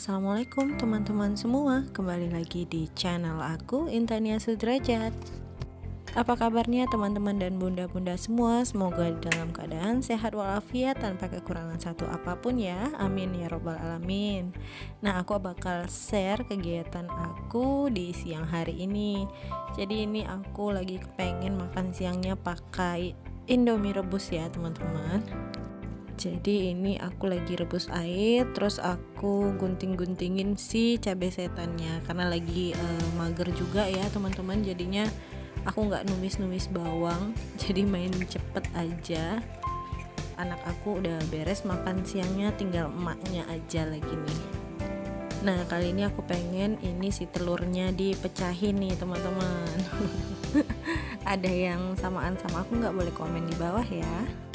Assalamualaikum teman-teman semua, kembali lagi di channel aku, Intania Sudrajat. Apa kabarnya teman-teman dan bunda-bunda semua? Semoga dalam keadaan sehat walafiat tanpa kekurangan satu apapun ya, amin ya robbal alamin. Nah, aku bakal share kegiatan aku di siang hari ini. Jadi ini aku lagi kepengen makan siangnya pakai Indomie rebus ya teman-teman. Jadi ini aku lagi rebus air, terus aku gunting-guntingin si cabai setannya karena lagi mager juga ya teman-teman. Jadinya aku nggak numis-numis bawang, jadi main cepet aja. Anak aku udah beres makan siangnya, tinggal emaknya aja lagi nih. Nah, kali ini aku pengen ini si telurnya dipecahin nih teman-teman. Ada yang samaan sama aku, nggak boleh komen di bawah ya.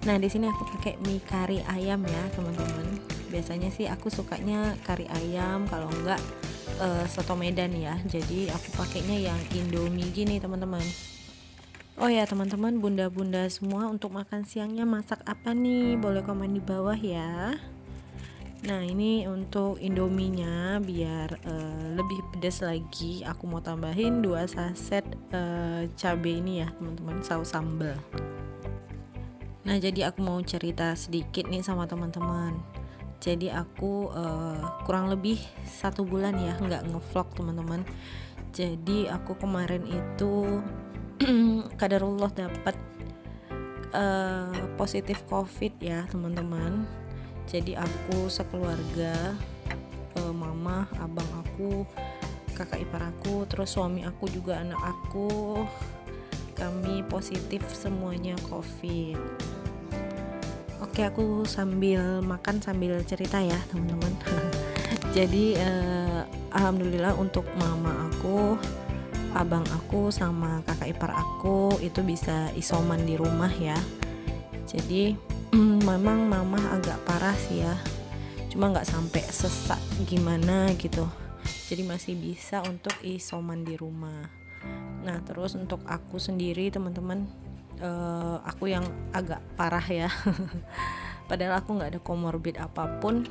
Nah, di sini aku pakai mie kari ayam ya teman-teman. Biasanya sih aku sukanya kari ayam, kalau enggak soto Medan ya. Jadi aku pakainya yang Indomie gini teman-teman. Oh ya teman-teman, bunda-bunda semua, untuk makan siangnya masak apa nih? Boleh komen di bawah ya. Nah, ini untuk Indominya biar lebih pedas lagi, aku mau tambahin 2 saset cabai ini ya teman-teman, saus sambal. Nah, jadi aku mau cerita sedikit nih sama teman-teman. Jadi aku kurang lebih 1 bulan ya nggak ngevlog teman-teman. Jadi aku kemarin itu qadarullah dapat positif COVID ya teman-teman. Jadi aku sekeluarga, mama, abang aku, kakak ipar aku, terus suami aku juga anak aku, kami positif semuanya COVID. Oke, aku sambil makan sambil cerita ya teman-teman. Jadi alhamdulillah untuk mama aku, abang aku sama kakak ipar aku itu bisa isoman di rumah ya. Jadi memang mama agak parah sih ya, cuma nggak sampai sesak gimana gitu. Jadi masih bisa untuk isoman di rumah. Nah, terus untuk aku sendiri teman-teman, aku yang agak parah ya. Padahal aku nggak ada komorbid apapun.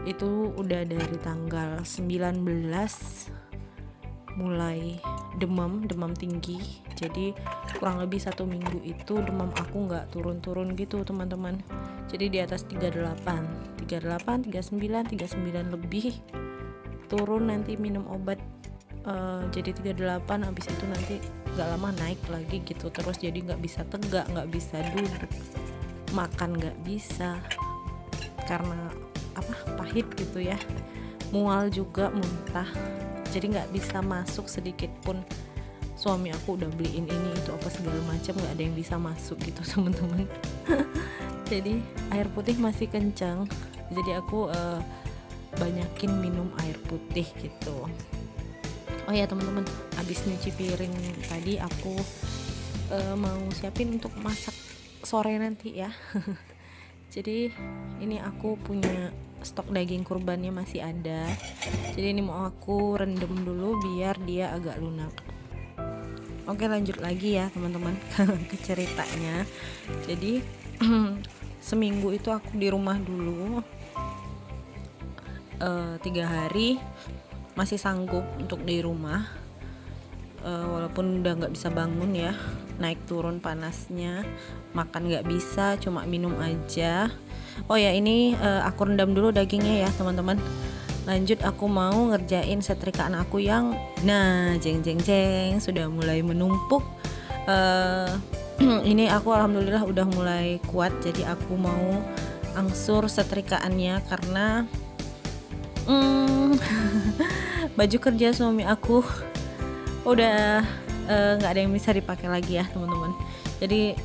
Itu udah dari tanggal 19 mulai demam tinggi. Jadi kurang lebih 1 minggu itu demam aku nggak turun-turun gitu teman-teman. Jadi di atas 38, 39 lebih, turun nanti minum obat jadi 38, habis itu nanti gak lama naik lagi gitu terus. Jadi nggak bisa tegak, nggak bisa duduk, makan nggak bisa karena pahit gitu ya, mual juga, muntah, jadi nggak bisa masuk sedikit pun. Suami aku udah beliin ini itu apa segala macam, nggak ada yang bisa masuk gitu teman-teman. Jadi air putih masih kencang, jadi aku banyakin minum air putih gitu. Oh ya teman-teman, habis nyuci piring tadi aku mau siapin untuk masak sore nanti ya. Jadi ini aku punya stok daging kurbannya masih ada. Jadi ini mau aku rendam dulu biar dia agak lunak. Oke, lanjut lagi ya teman-teman ke ceritanya. Jadi seminggu itu aku di rumah dulu 3 hari. Masih sanggup untuk di rumah, walaupun udah nggak bisa bangun ya, naik turun panasnya, makan nggak bisa, cuma minum aja. Oh ya, ini aku rendam dulu dagingnya ya teman-teman. Lanjut aku mau ngerjain setrikaan aku yang jeng sudah mulai menumpuk. Ini aku alhamdulillah udah mulai kuat, jadi aku mau angsur setrikaannya karena baju kerja suami aku udah nggak ada yang bisa dipakai lagi ya teman-teman. Jadi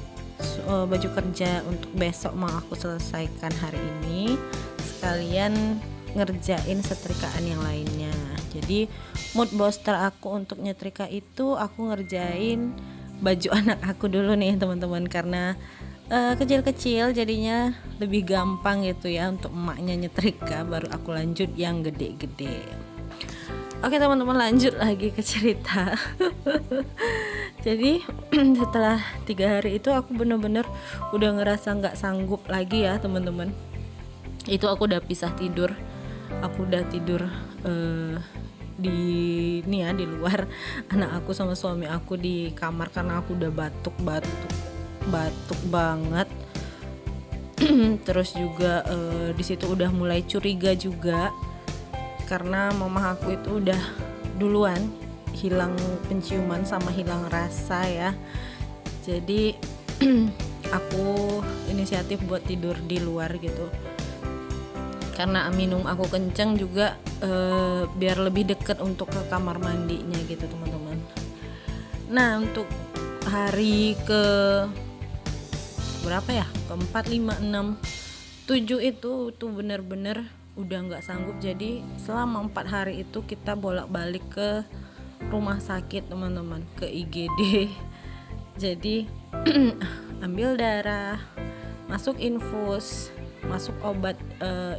baju kerja untuk besok mau aku selesaikan hari ini, sekalian ngerjain setrikaan yang lainnya. Jadi mood booster aku untuk nyetrika itu aku ngerjain baju anak aku dulu nih teman-teman, karena kecil-kecil jadinya lebih gampang gitu ya untuk emaknya nyetrika, baru aku lanjut yang gede-gede. Oke teman-teman, lanjut lagi ke cerita. Jadi setelah 3 hari itu aku bener-bener udah ngerasa nggak sanggup lagi ya teman-teman. itu aku udah pisah tidur, aku udah tidur di ini ya, di luar. Anak aku sama suami aku di kamar karena aku udah batuk banget. Terus juga di situ udah mulai curiga juga karena mama aku itu udah duluan hilang penciuman sama hilang rasa ya. Jadi aku inisiatif buat tidur di luar gitu. Karena minum aku kenceng juga biar lebih deket untuk ke kamar mandinya gitu teman-teman. Nah untuk hari ke berapa ya, keempat, 5, 6, 7 itu tuh bener-bener udah nggak sanggup. Jadi selama 4 hari itu kita bolak-balik ke rumah sakit teman-teman, ke IGD. Jadi ambil darah, masuk infus, masuk obat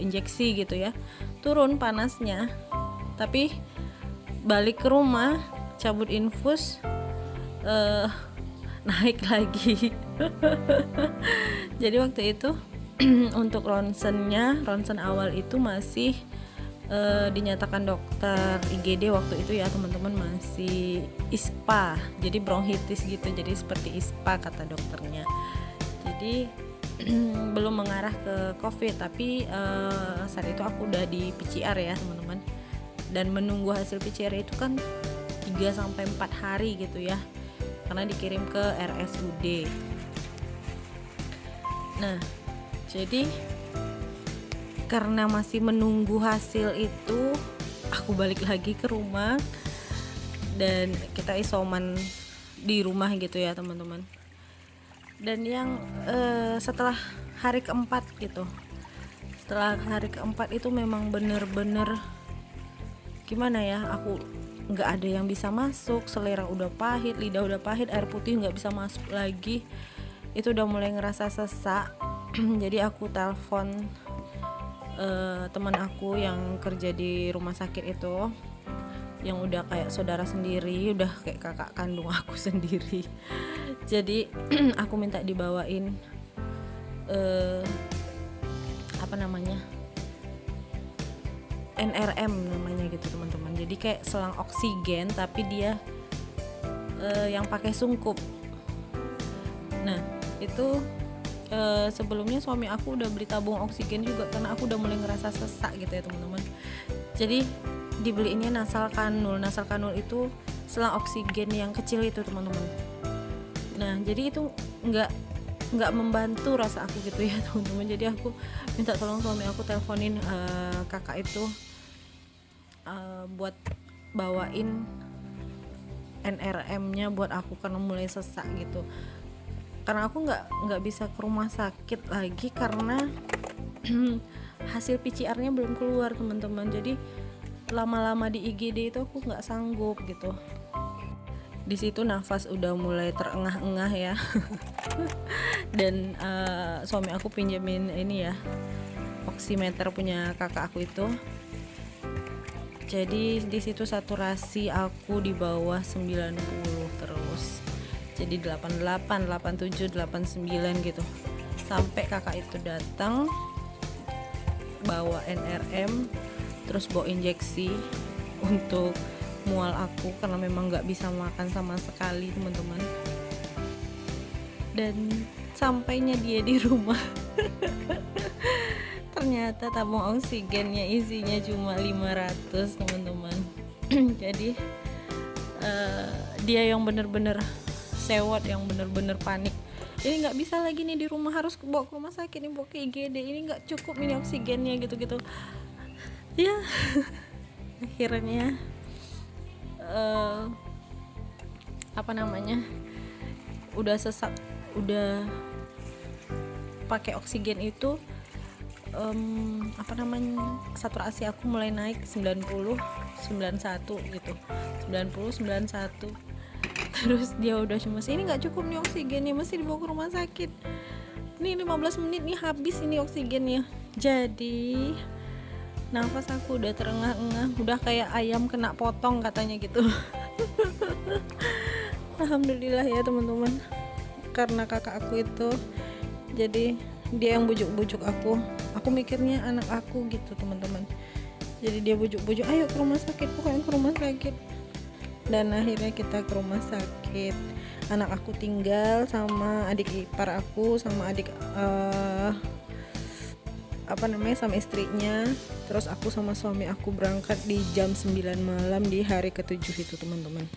injeksi gitu ya, turun panasnya, tapi balik ke rumah cabut infus naik lagi. Jadi waktu itu untuk ronsen awal itu masih dinyatakan dokter IGD waktu itu ya teman-teman, masih ISPA, jadi bronkitis gitu, jadi seperti ISPA kata dokternya. Jadi belum mengarah ke COVID, tapi saat itu aku udah di PCR ya teman-teman, dan menunggu hasil PCR itu kan 3-4 hari gitu ya, karena dikirim ke RSUD. Nah jadi karena masih menunggu hasil itu, aku balik lagi ke rumah dan kita isoman di rumah gitu ya teman-teman. Dan yang setelah hari keempat gitu, itu memang bener-bener gimana ya, aku nggak ada yang bisa masuk, selera udah pahit, lidah udah pahit, air putih nggak bisa masuk lagi, itu udah mulai ngerasa sesak. Jadi aku telepon teman aku yang kerja di rumah sakit itu, yang udah kayak saudara sendiri, udah kayak kakak kandung aku sendiri. Jadi aku minta dibawain NRM namanya gitu teman-teman. Jadi kayak selang oksigen tapi dia yang pakai sungkup. Nah itu sebelumnya suami aku udah beli tabung oksigen juga karena aku udah mulai ngerasa sesak gitu ya teman-teman. Jadi dibeliinnya nasal kanul itu selang oksigen yang kecil itu teman-teman. Nah jadi itu nggak membantu rasa aku gitu ya teman-teman. Jadi aku minta tolong suami aku teleponin kakak itu buat bawain NRM-nya buat aku karena mulai sesak gitu. Karena aku nggak bisa ke rumah sakit lagi karena hasil PCR-nya belum keluar teman-teman. Jadi lama-lama di IGD itu aku nggak sanggup gitu. Di situ nafas udah mulai terengah-engah ya. Dan suami aku pinjemin ini ya, oximeter punya kakak aku itu. Jadi di situ saturasi aku di bawah 90 terus. Jadi 88, 87, 89 gitu. Sampai kakak itu datang bawa NRM, terus bawa injeksi untuk mual aku karena memang nggak bisa makan sama sekali teman-teman. Dan sampainya dia di rumah ternyata tabung oksigennya isinya cuma 500 teman-teman. Jadi dia yang bener-bener sewot, yang bener-bener panik, ini nggak bisa lagi nih di rumah, harus bawa ke rumah sakit, ini bawa ke IGD, ini nggak cukup ini oksigennya gitu-gitu ya. Akhirnya udah sesak, udah pakai oksigen itu saturasi aku mulai naik 90, 91 gitu, 90, 91. Terus dia udah cuma ini nggak cukup nih oksigennya, mesti dibawa ke rumah sakit, nih 15 menit nih habis ini oksigennya. Jadi nafas aku udah terengah-engah, udah kayak ayam kena potong katanya gitu. Alhamdulillah ya teman-teman, karena kakak aku itu, jadi dia yang bujuk-bujuk aku aku mikirnya anak aku gitu teman-teman. Jadi dia bujuk-bujuk, ayo ke rumah sakit, pokoknya ke rumah sakit. Dan akhirnya kita ke rumah sakit. Anak aku tinggal sama adik ipar aku, sama adik sama istrinya. Terus aku sama suami aku berangkat di jam 9 malam di hari ke-7 itu teman-teman.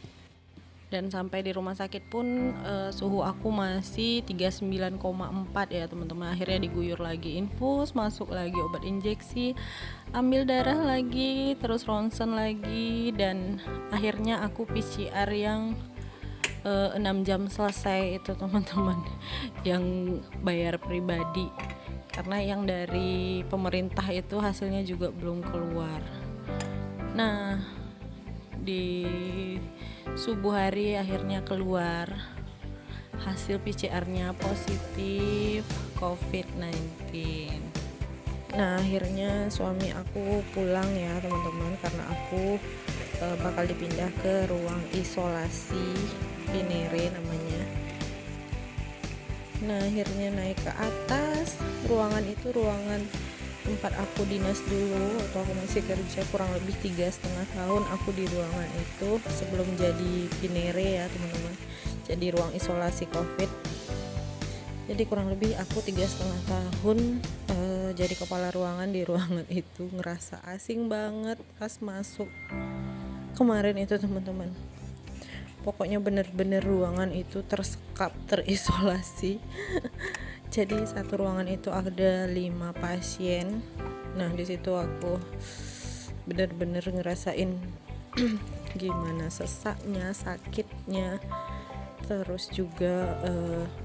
Dan sampai di rumah sakit pun suhu aku masih 39,4 ya teman-teman. Akhirnya diguyur lagi infus, masuk lagi obat injeksi, ambil darah lagi, terus ronsen lagi, dan akhirnya aku PCR yang 6 jam selesai itu teman-teman, yang bayar pribadi, karena yang dari pemerintah itu hasilnya juga belum keluar. Nah, di subuh hari akhirnya keluar hasil PCR-nya positif COVID-19. Nah, akhirnya suami aku pulang ya teman-teman, karena aku bakal dipindah ke ruang isolasi Pinere namanya. Nah, akhirnya naik ke atas. Ruangan itu ruangan tempat aku dinas dulu waktu aku masih kerja, kurang lebih 3,5 tahun aku di ruangan itu sebelum jadi Pinere ya teman-teman, jadi ruang isolasi COVID. Jadi kurang lebih aku 3,5 tahun jadi kepala ruangan di ruangan itu. Ngerasa asing banget pas masuk kemarin itu teman-teman. Pokoknya bener-bener ruangan itu tersekap, terisolasi. Jadi satu ruangan itu ada 5 pasien. Nah, di situ aku bener-bener ngerasain gimana sesaknya, sakitnya. Terus juga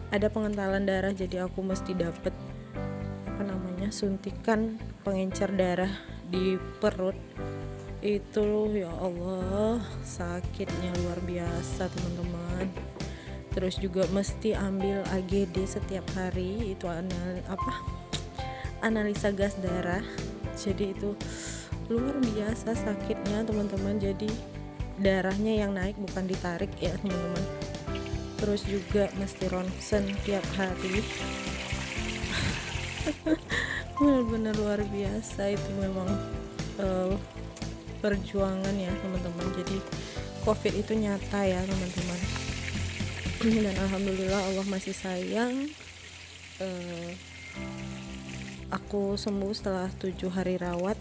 ada pengentalan darah, jadi aku mesti dapet suntikan pengencer darah di perut. Itu ya Allah, sakitnya luar biasa teman-teman. Terus juga mesti ambil AGD setiap hari, itu analisa gas darah. Jadi itu luar biasa sakitnya teman-teman. Jadi darahnya yang naik, bukan ditarik ya teman-teman. Terus juga mesti ronsen tiap hari. Benar-benar luar biasa itu memang perjuangan ya teman-teman. Jadi COVID itu nyata ya teman-teman. Dan alhamdulillah Allah masih sayang. Aku sembuh setelah 7 hari rawat,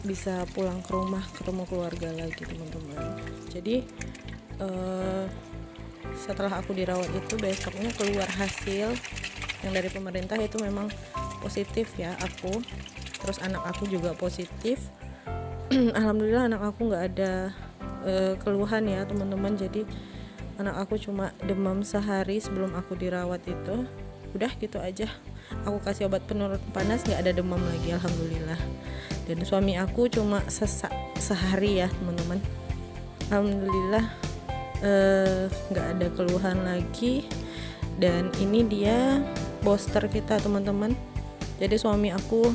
bisa pulang ke rumah ketemu keluarga lagi teman-teman. Jadi setelah aku dirawat itu besoknya keluar hasil yang dari pemerintah, itu memang positif ya aku. Terus anak aku juga positif. Alhamdulillah anak aku nggak ada keluhan ya teman-teman. Jadi anak aku cuma demam sehari sebelum aku dirawat itu, udah gitu aja. Aku kasih obat penurun panas, nggak ada demam lagi alhamdulillah. Dan suami aku cuma sesak sehari ya teman-teman. Alhamdulillah nggak ada keluhan lagi. Dan ini dia booster kita teman-teman. Jadi suami aku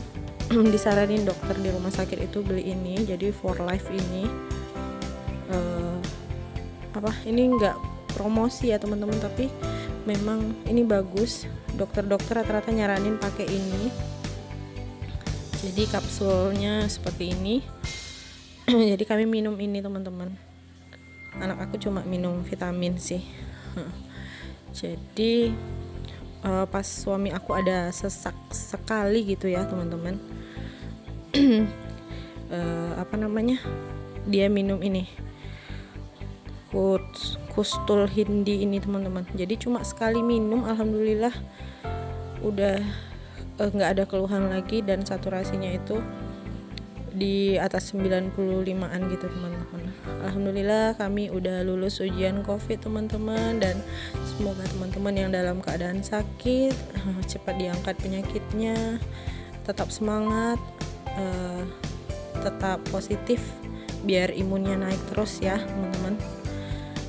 disaranin dokter di rumah sakit itu beli ini, jadi for life ini. Ini nggak promosi ya teman-teman, tapi memang ini bagus. Dokter-dokter rata-rata nyaranin pakai ini. Jadi kapsulnya seperti ini. Jadi kami minum ini teman-teman. Anak aku cuma minum vitamin sih. Jadi pas suami aku ada sesak sekali gitu ya teman-teman. Dia minum ini Kustul Hindi ini teman-teman. Jadi cuma sekali minum alhamdulillah udah nggak ada keluhan lagi, dan saturasinya itu di atas 95an gitu teman-teman. Alhamdulillah kami udah lulus ujian COVID teman-teman, dan semoga teman-teman yang dalam keadaan sakit cepat diangkat penyakitnya, tetap semangat, tetap positif biar imunnya naik terus ya teman-teman.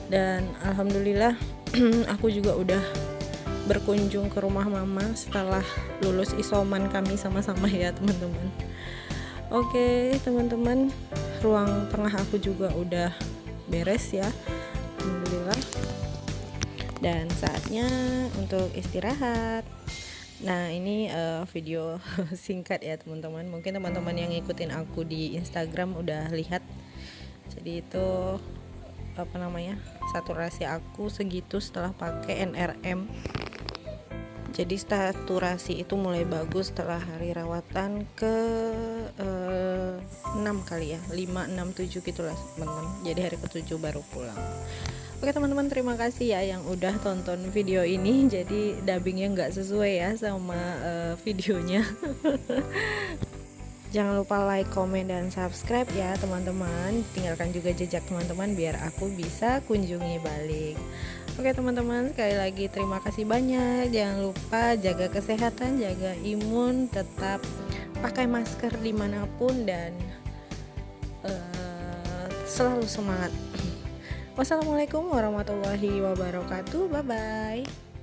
Dan alhamdulillah aku juga udah berkunjung ke rumah mama setelah lulus isoman kami sama-sama ya teman-teman. Oke teman-teman, ruang tengah aku juga udah beres ya alhamdulillah. Dan saatnya untuk istirahat. Nah ini video singkat ya teman-teman. Mungkin teman-teman yang ngikutin aku di Instagram udah lihat. Jadi itu saturasi aku segitu setelah pakai NRM. Jadi saturasi itu mulai bagus setelah hari rawatan ke 6 kali ya, 5, 6, 7 gitulah teman-teman. Jadi hari ke-7 baru pulang. Oke teman-teman, terima kasih ya yang udah tonton video ini. Jadi dubbingnya nggak sesuai ya sama videonya. Jangan lupa like, komen, dan subscribe ya teman-teman. Tinggalkan juga jejak teman-teman biar aku bisa kunjungi balik. Oke teman-teman, sekali lagi terima kasih banyak. Jangan lupa jaga kesehatan, jaga imun, tetap pakai masker dimanapun, dan selalu semangat. Wassalamualaikum warahmatullahi wabarakatuh. Bye-bye.